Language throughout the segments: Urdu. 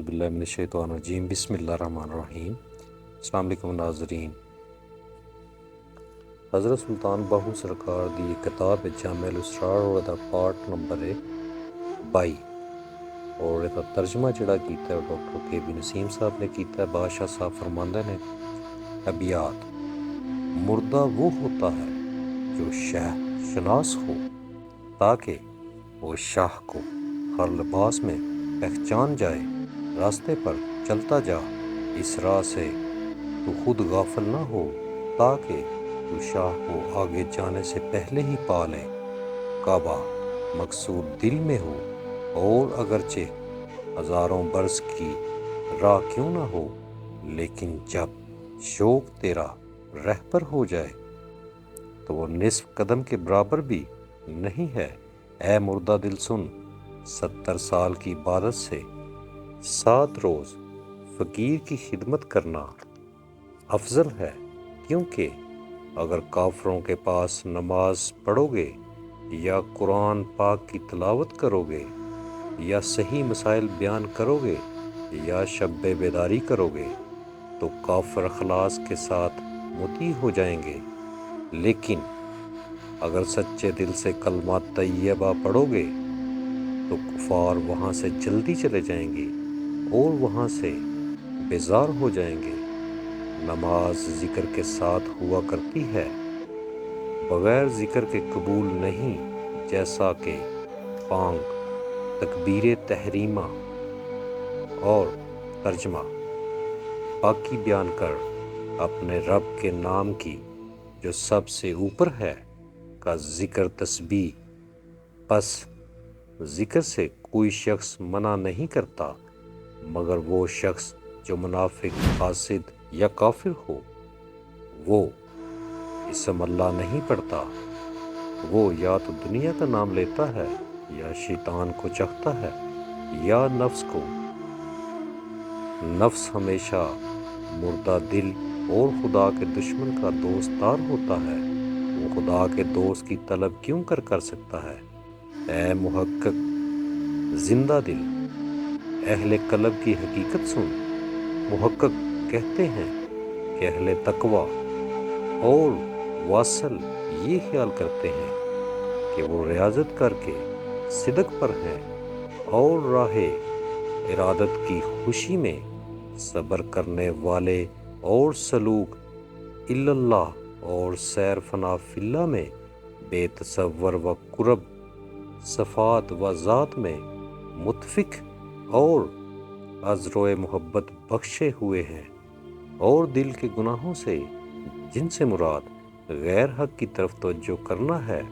باللہ من الشیطان الرجیم بسم اللہ الرحمن الرحیم۔ السلام علیکم ناظرین۔ حضرت سلطان باہو سرکار دی کتاب جامع الاسرار اور دا پارٹ نمبر 22 اور دا ترجمہ جڑا کیتا ہے ڈاکٹر کے بی نسیم صاحب نے کیتا ہے۔ بادشاہ صاحب فرماندے نے ابیات: مردہ وہ ہوتا ہے جو شہ شناس ہو، تاکہ وہ شاہ کو ہر لباس میں پہچان جائے۔ راستے پر چلتا جا اس راہ سے تو خود غافل نہ ہو، تاکہ تو شاہ کو آگے جانے سے پہلے ہی پا لے۔ کعبہ مقصود دل میں ہو، اور اگرچہ ہزاروں برس کی راہ کیوں نہ ہو، لیکن جب شوق تیرا رہبر ہو جائے تو وہ نصف قدم کے برابر بھی نہیں ہے۔ اے مردہ دل سن، 70 سال کی عبادت سے 7 روز فقیر کی خدمت کرنا افضل ہے، کیونکہ اگر کافروں کے پاس نماز پڑھو گے یا قرآن پاک کی تلاوت کرو گے یا صحیح مسائل بیان کرو گے یا شب بیداری کرو گے تو کافر اخلاص کے ساتھ مطیع ہو جائیں گے، لیکن اگر سچے دل سے کلمہ طیبہ پڑھو گے تو کفار وہاں سے جلدی چلے جائیں گے اور وہاں سے بیزار ہو جائیں گے۔ نماز ذکر کے ساتھ ہوا کرتی ہے، بغیر ذکر کے قبول نہیں، جیسا کہ بانگ، تکبیر تحریمہ اور ترجمہ: پاکی بیان کر اپنے رب کے نام کی جو سب سے اوپر ہے کا ذکر تسبیح۔ پس ذکر سے کوئی شخص منع نہیں کرتا مگر وہ شخص جو منافق، حاسد یا کافر ہو۔ وہ اسم اللہ نہیں پڑھتا، وہ یا تو دنیا کا نام لیتا ہے یا شیطان کو چاہتا ہے یا نفس کو۔ نفس ہمیشہ مردہ دل اور خدا کے دشمن کا دوست دار ہوتا ہے، وہ خدا کے دوست کی طلب کیوں کر سکتا ہے؟ اے محقق زندہ دل، اہل قلب کی حقیقت سن۔ محقق کہتے ہیں کہ اہل تقویٰ اور واصل یہ خیال کرتے ہیں کہ وہ ریاضت کر کے صدق پر ہیں اور راہ ارادت کی خوشی میں صبر کرنے والے اور سلوک اللہ اور سیر فنا فی اللہ میں بے تصور و قرب صفات و ذات میں متفق اور عذر و محبت بخشے ہوئے ہیں، اور دل کے گناہوں سے، جن سے مراد غیر حق کی طرف توجہ کرنا ہے،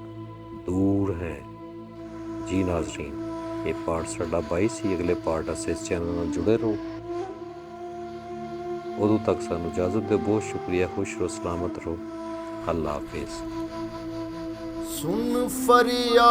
دور ہیں۔ جی ناظرین، یہ پارٹ ساڈا 22 ہی، اگلے پارٹ سے اس چینل میں جڑے رہو۔ ادو تک سانو اجازت دے، بہت شکریہ، خوش رہو، سلامت رہو، اللہ حافظ۔ سن فریاد